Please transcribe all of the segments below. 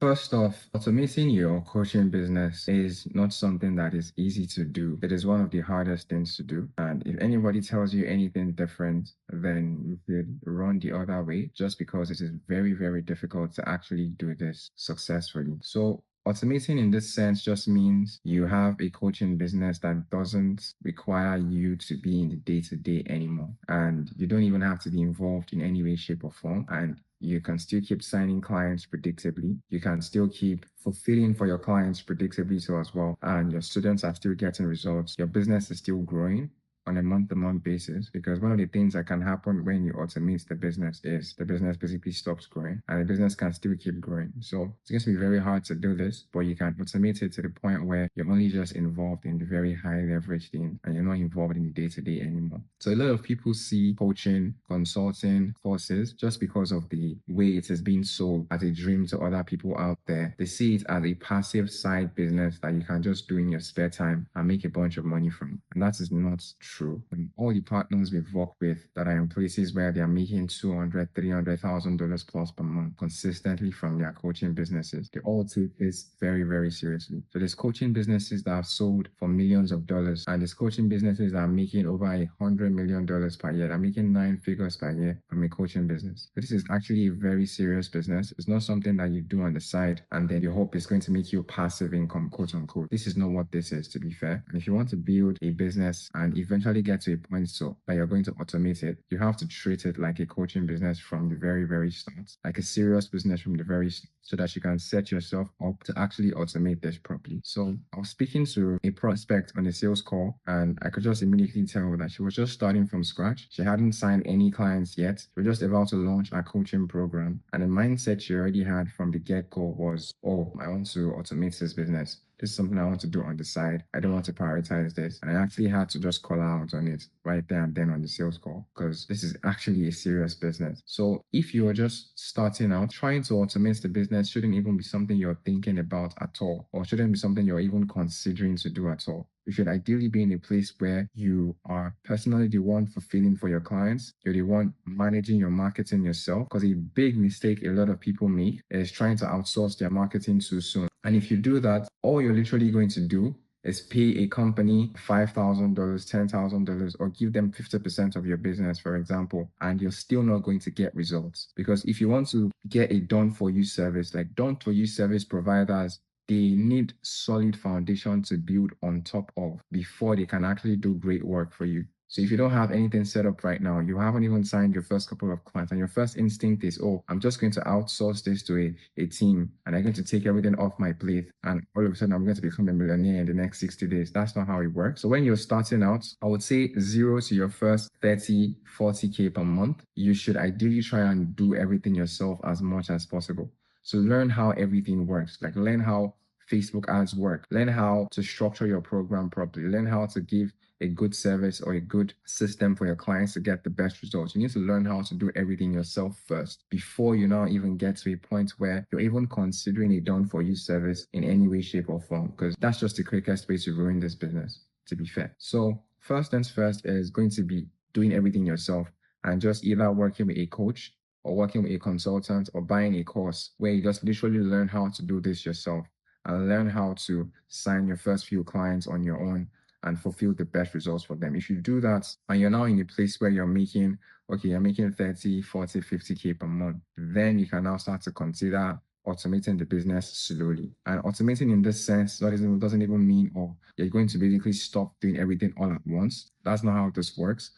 First off, automating your coaching business is not something that is easy to do. It is one of the hardest things to do. And if anybody tells you anything different, then you should run the other way just because it is very, very difficult to actually do this successfully. So automating in this sense just means you have a coaching business that doesn't require you to be in the day-to-day anymore. And you don't even have to be involved in any way, shape, or form. And you can still keep signing clients predictably. You can still keep fulfilling for your clients predictably too as well. And your students are still getting results. Your business is still growing on a month-to-month basis, because one of the things that can happen when you automate the business is the business basically stops growing and the business can still keep growing. So it's going to be very hard to do this, but you can automate it to the point where you're only just involved in the very high leverage thing and you're not involved in the day-to-day anymore. So a lot of people see coaching, consulting, courses just because of the way it is being sold as a dream to other people out there. They see it as a passive side business that you can just do in your spare time and make a bunch of money from. And that is not true. And all the partners we've worked with that are in places where they are making $200,000, $300,000 plus per month consistently from their coaching businesses, they all take this very, very seriously. So there's coaching businesses that have sold for millions of dollars, and there's coaching businesses that are making over $100 million per year. They're making 9 figures per year from a coaching business. So this is actually a very serious business. It's not something that you do on the side and then you hope it's going to make you passive income, quote unquote. This is not what this is, to be fair. And if you want to build a business and eventually get to a point so that you're going to automate it, you have to treat it like a coaching business from the very, very start, like a serious business from the very start, so that you can set yourself up to actually automate this properly. So I was speaking to a prospect on a sales call, and I could just immediately tell that she was just starting from scratch. She hadn't signed any clients yet. She was just about to launch a coaching program. And the mindset she already had from the get-go was, oh, I want to automate this business. This is something I want to do on the side. I don't want to prioritize this. And I actually had to just call out on it right there and then on the sales call, because this is actually a serious business. So if you're just starting out, trying to automate the business shouldn't even be something you're thinking about at all, or shouldn't be something you're even considering to do at all. You should ideally be in a place where you are personally the one fulfilling for your clients. You're the one managing your marketing yourself, because a big mistake a lot of people make is trying to outsource their marketing too soon. And if you do that, all you're literally going to do is pay a company $5,000, $10,000, or give them 50% of your business, for example, and you're still not going to get results. Because if you want to get a done-for-you service, like done-for-you service providers, they need solid foundation to build on top of before they can actually do great work for you. So if you don't have anything set up right now, you haven't even signed your first couple of clients, and your first instinct is, oh, I'm just going to outsource this to a team and I'm going to take everything off my plate. And all of a sudden, I'm going to become a millionaire in the next 60 days. That's not how it works. So when you're starting out, I would say 0 to your first 30, 40K per month. You should ideally try and do everything yourself as much as possible. So learn how everything works, like learn how Facebook ads work, learn how to structure your program properly, learn how to give a good service or a good system for your clients to get the best results. You need to learn how to do everything yourself first before you now even get to a point where you're even considering a done-for-you service in any way, shape, or form, because that's just the quickest way to ruin this business, to be fair. So first things first is going to be doing everything yourself and just either working with a coach or working with a consultant or buying a course where you just literally learn how to do this yourself and learn how to sign your first few clients on your own and fulfill the best results for them. If you do that and you're now in a place where you're making, okay, you're making 30, 40, 50K per month, then you can now start to consider automating the business slowly. And automating in this sense doesn't even mean, oh, you're going to basically stop doing everything all at once. That's not how this works.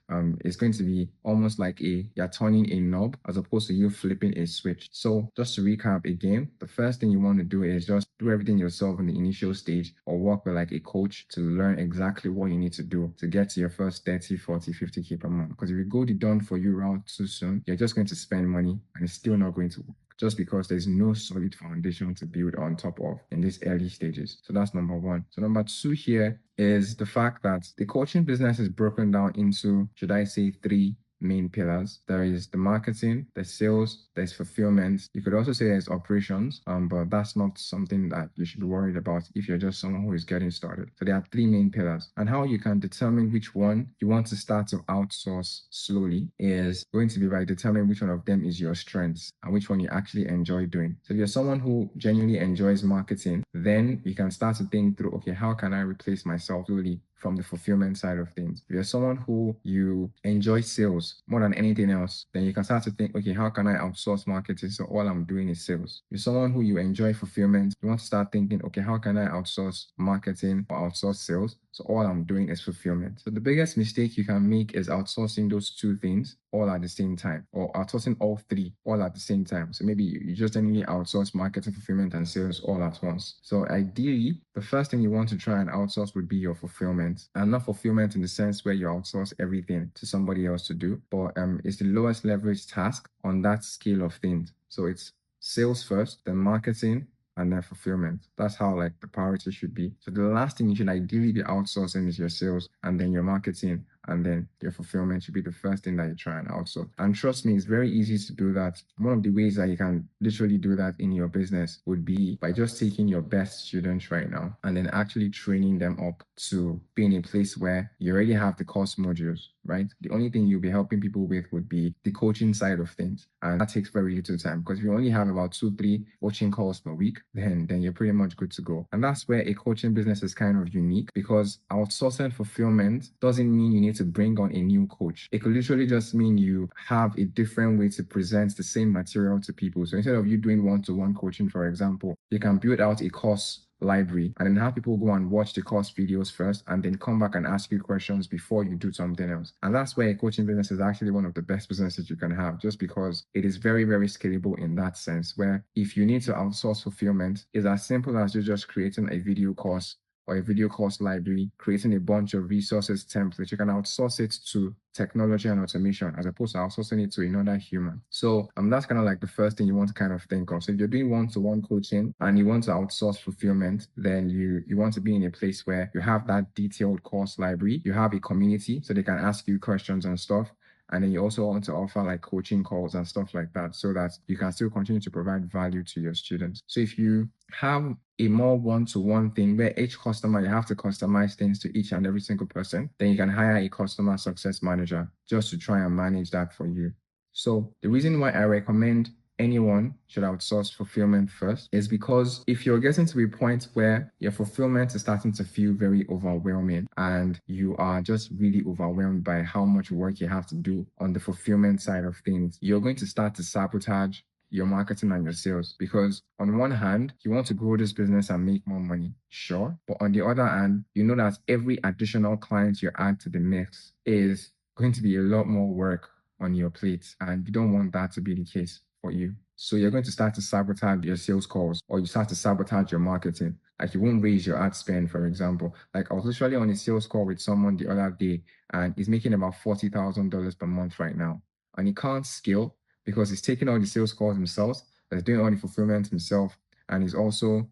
It's going to be almost like you're turning a knob as opposed to you flipping a switch. So just to recap again, the first thing you want to do is just do everything yourself in the initial stage, or work with like a coach to learn exactly what you need to do to get to your first 30, 40, 50K per month. Because if you go the done for you route too soon, you're just going to spend money and it's still not going to work, just because there's no solid foundation to build on top of in these early stages. So that's number one. So number two here is the fact that the coaching business is broken down into, should I say, three main pillars. There is the marketing, there's sales, there's fulfillment. You could also say there's operations, but that's not something that you should be worried about if you're just someone who is getting started. So there are three main pillars, and how you can determine which one you want to start to outsource slowly is going to be by determining which one of them is your strengths and which one you actually enjoy doing. So if you're someone who genuinely enjoys marketing, then you can start to think through, okay, how can I replace myself slowly from the fulfillment side of things? If you're someone who you enjoy sales more than anything else, then you can start to think, okay, how can I outsource marketing? So all I'm doing is sales. If you're someone who you enjoy fulfillment, you want to start thinking, okay, how can I outsource marketing or outsource sales? So all I'm doing is fulfillment. So the biggest mistake you can make is outsourcing those two things all at the same time, or outsourcing all three all at the same time. So maybe you just generally outsource marketing, fulfillment, and sales all at once. So ideally, the first thing you want to try and outsource would be your fulfillment, and not fulfillment in the sense where you outsource everything to somebody else to do, but it's the lowest leverage task on that scale of things. So it's sales first, then marketing, and then fulfillment. That's how like the priority should be. So the last thing you should ideally be outsourcing is your sales, and then your marketing, and then your fulfillment should be the first thing that you try and outsource. And trust me, it's very easy to do that. One of the ways that you can literally do that in your business would be by just taking your best students right now and then actually training them up to be in a place where you already have the course modules, right? The only thing you'll be helping people with would be the coaching side of things. And that takes very little time, because if you only have about 2-3 coaching calls per week, then you're pretty much good to go. And that's where a coaching business is kind of unique, because outsourcing fulfillment doesn't mean you need to bring on a new coach. It could literally just mean you have a different way to present the same material to people. So instead of you doing one-to-one coaching, for example, you can build out a course library and then have people go and watch the course videos first and then come back and ask you questions before you do something else. And that's where a coaching business is actually one of the best businesses you can have, just because it is very, very scalable in that sense, where if you need to outsource fulfillment, it's as simple as you just creating a video course or a video course library, creating a bunch of resources templates. You can outsource it to technology and automation as opposed to outsourcing it to another human. So that's kind of like the first thing you want to kind of think of. So if you're doing one-to-one coaching and you want to outsource fulfillment, then you want to be in a place where you have that detailed course library, you have a community so they can ask you questions and stuff. And then you also want to offer like coaching calls and stuff like that so that you can still continue to provide value to your students. So if you have a more one-to-one thing where each customer, you have to customize things to each and every single person, then you can hire a customer success manager just to try and manage that for you. So the reason why I recommend anyone should outsource fulfillment first is because if you're getting to a point where your fulfillment is starting to feel very overwhelming and you are just really overwhelmed by how much work you have to do on the fulfillment side of things, you're going to start to sabotage your marketing and your sales, because on one hand, you want to grow this business and make more money, sure. But on the other hand, you know that every additional client you add to the mix is going to be a lot more work on your plate, and you don't want that to be the case for you. So you're going to start to sabotage your sales calls, or you start to sabotage your marketing. Like you won't raise your ad spend, for example. Like I was literally on a sales call with someone the other day, and he's making about $40,000 per month right now, and he can't scale because he's taking all the sales calls himself, he's doing all the fulfillment himself, and he's also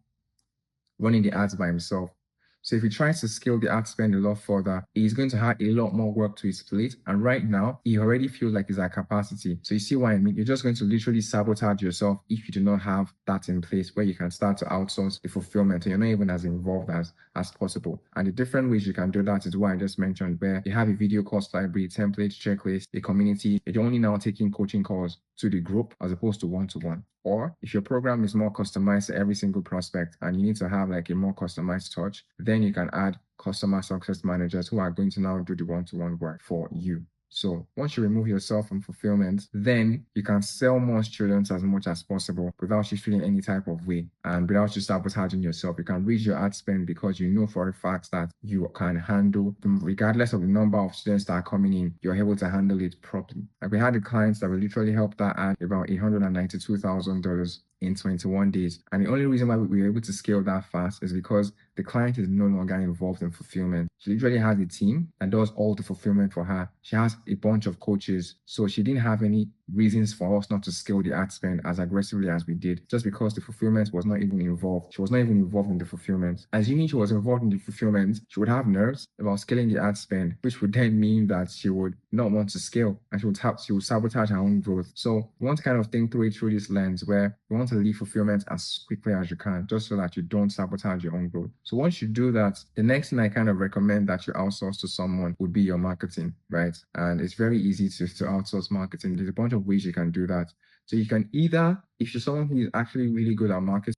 running the ads by himself. So if he tries to scale the ad spend a lot further, he's going to have a lot more work to his plate. And right now, he already feels like he's at capacity. So you see what I mean? You're just going to literally sabotage yourself if you do not have that in place where you can start to outsource the fulfillment and you're not even as involved as possible. And the different ways you can do that is what I just mentioned, where you have a video course library, templates, checklist, a community. You're only now taking coaching calls to the group as opposed to one-to-one. Or if your program is more customized to every single prospect and you need to have like a more customized touch, then you can add customer success managers who are going to now do the one-to-one work for you. So once you remove yourself from fulfillment, then you can sell more students as much as possible without you feeling any type of way and without you sabotaging yourself. You can reach your ad spend because you know for a fact that you can handle, regardless of the number of students that are coming in, you're able to handle it properly. Like we had the clients that we literally helped that add about $892,000 in 21 days. And the only reason why we were able to scale that fast is because the client is no longer involved in fulfillment. She literally has a team that does all the fulfillment for her. She has a bunch of coaches. So she didn't have any reasons for us not to scale the ad spend as aggressively as we did, just because the fulfillment was not even involved. She was not even involved in the fulfillment. Assuming she was involved in the fulfillment, she would have nerves about scaling the ad spend, which would then mean that she would not want to scale and she would sabotage her own growth. So you want to kind of think through it through this lens where you want to leave fulfillment as quickly as you can, just so that you don't sabotage your own growth. So once you do that, the next thing I kind of recommend that you outsource to someone would be your marketing, right? And it's very easy to outsource marketing. There's a bunch of ways you can do that. So you can either, if you're someone who is actually really good at marketing,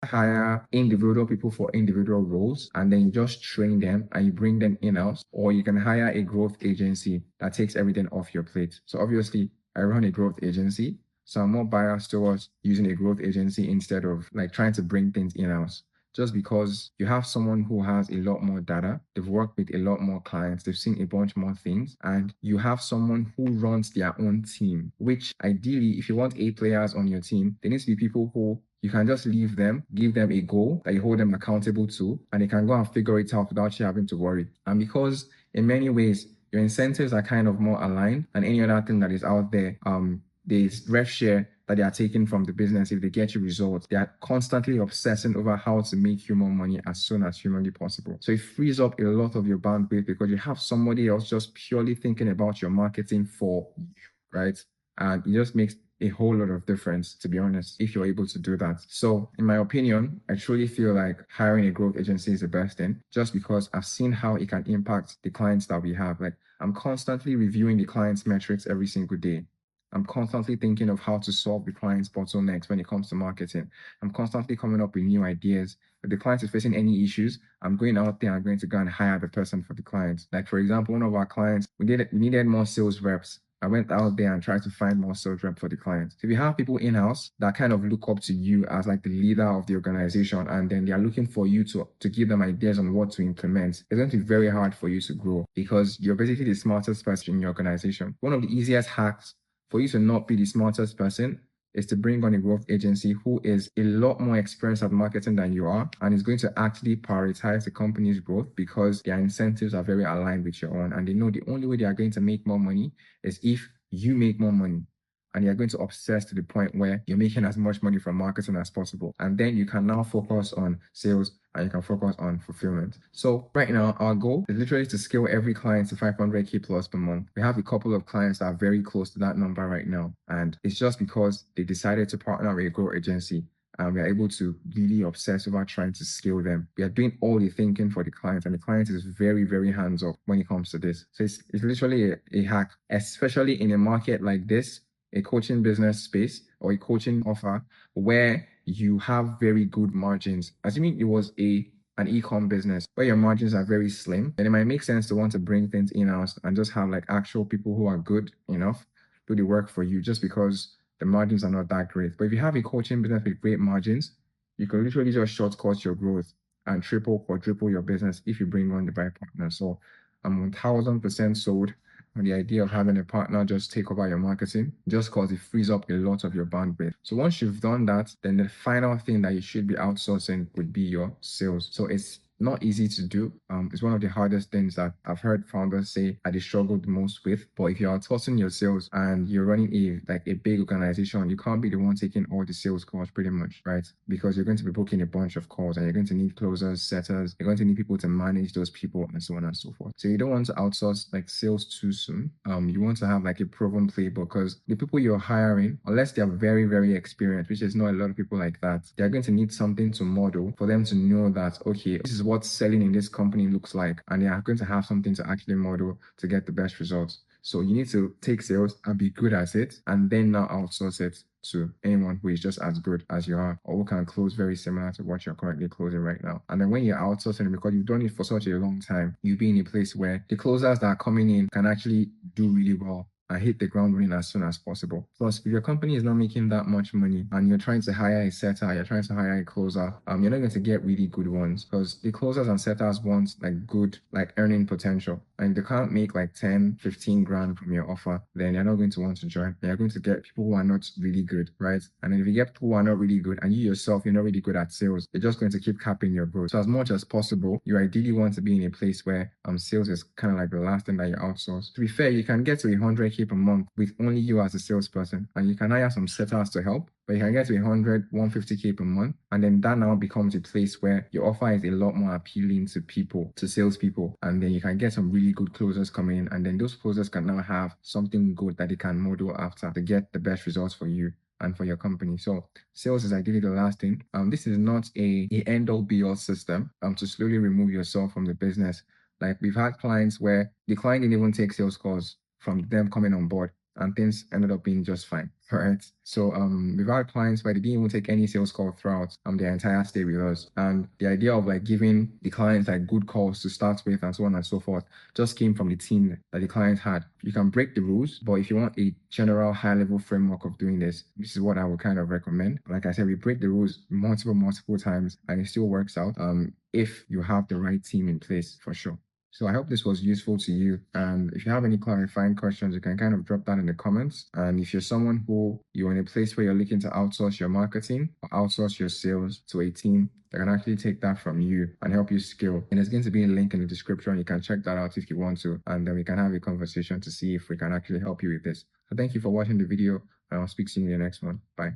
hire individual people for individual roles and then you just train them and you bring them in-house, or you can hire a growth agency that takes everything off your plate. So obviously I run a growth agency, so I'm more biased towards using a growth agency instead of like trying to bring things in-house, just because you have someone who has a lot more data, they've worked with a lot more clients, they've seen a bunch more things, and you have someone who runs their own team, which ideally, if you want A players on your team, there needs to be people who you can just leave them, give them a goal that you hold them accountable to, and they can go and figure it out without you having to worry. And because in many ways, your incentives are kind of more aligned than any other thing that is out there, there's rev share that they are taking from the business if they get you results. They are constantly obsessing over how to make you more money as soon as humanly possible. So it frees up a lot of your bandwidth because you have somebody else just purely thinking about your marketing for you, right? And it just makes a whole lot of difference, to be honest, if you're able to do that. So in my opinion, I truly feel like hiring a growth agency is the best thing, just because I've seen how it can impact the clients that we have. Like I'm constantly reviewing the client's metrics every single day. I'm constantly thinking of how to solve the client's bottlenecks when it comes to marketing. I'm constantly coming up with new ideas. If the client is facing any issues, I'm going out there, I'm going to go and hire the person for the client. Like for example, one of our clients, we needed more sales reps. I went out there and tried to find more sales rep for the client. So if you have people in-house that kind of look up to you as like the leader of the organization, and then they are looking for you to give them ideas on what to implement, it's going to be very hard for you to grow because you're basically the smartest person in your organization. One of the easiest hacks for you to not be the smartest person is to bring on a growth agency who is a lot more experienced at marketing than you are and is going to actually prioritize the company's growth because their incentives are very aligned with your own. And they know the only way they are going to make more money is if you make more money. And you're going to obsess to the point where you're making as much money from marketing as possible. And then you can now focus on sales and you can focus on fulfillment. So right now, our goal is literally to scale every client to 500K plus per month. We have a couple of clients that are very close to that number right now. And it's just because they decided to partner with a growth agency and we are able to really obsess over trying to scale them. We are doing all the thinking for the client, and the client is very, very hands-off when it comes to this. So it's literally a hack, especially in a market like this, a coaching business space or a coaching offer where you have very good margins. Assuming it was an e-com business where your margins are very slim, then it might make sense to want to bring things in-house and just have like actual people who are good enough do the work for you, just because the margins are not that great. But if you have a coaching business with great margins, you can literally just shortcut your growth and triple, quadruple your business if you bring on the right partner. So I'm 1000% sold on the idea of having a partner just take over your marketing, just because it frees up a lot of your bandwidth. So once you've done that, then the final thing that you should be outsourcing would be your sales. So it's not easy to do. It's one of the hardest things that I've heard founders say that they struggle the most with. But if you're outsourcing your sales and you're running a big organization, you can't be the one taking all the sales calls pretty much, right? Because you're going to be booking a bunch of calls and you're going to need closers, setters, you're going to need people to manage those people and so on and so forth. So you don't want to outsource like sales too soon. You want to have like a proven playbook because the people you're hiring, unless they're very, very experienced, which is not a lot of people like that, they're going to need something to model for them to know that, okay, this is what selling in this company looks like. And they are going to have something to actually model to get the best results. So you need to take sales and be good at it and then now outsource it to anyone who is just as good as you are or who can close very similar to what you're currently closing right now. And then when you're outsourcing, because you've done it for such a long time, you'll be in a place where the closers that are coming in can actually do really well and hit the ground running as soon as possible. Plus, if your company is not making that much money and you're trying to hire a setter, you're trying to hire a closer, you're not going to get really good ones because the closers and setters want like good like earning potential. and they can't make like 10, 15 grand from your offer, then you're not going to want to join. You're going to get people who are not really good, right? And then if you get people who are not really good and you yourself, you're not really good at sales, you're just going to keep capping your growth. So as much as possible, you ideally want to be in a place where sales is kind of like the last thing that you outsource. To be fair, you can get to 100K per month with only you as a salesperson, and you can hire some setters to help, but you can get to 100, 150K per month. And then that now becomes a place where your offer is a lot more appealing to people, to salespeople. And then you can get some really good closers coming in. And then those closers can now have something good that they can model after to get the best results for you and for your company. So sales is ideally the last thing. This is not a end all be all system to slowly remove yourself from the business. Like we've had clients where the client didn't even take sales calls from them coming on board, and things ended up being just fine, right? So we've had clients where they didn't even take any sales call throughout their entire stay with us. And the idea of like giving the clients like good calls to start with and so on and so forth just came from the team that the client had. You can break the rules, but if you want a general high level framework of doing this is what I would kind of recommend. Like I said, we break the rules multiple times and it still works out if you have the right team in place, for sure. So I hope this was useful to you. And if you have any clarifying questions, you can kind of drop that in the comments. And if you're someone who you're in a place where you're looking to outsource your marketing or outsource your sales to a team that can actually take that from you and help you scale, and there's going to be a link in the description. You can check that out if you want to, and then we can have a conversation to see if we can actually help you with this. So thank you for watching the video, and I'll speak to you in the next one. Bye.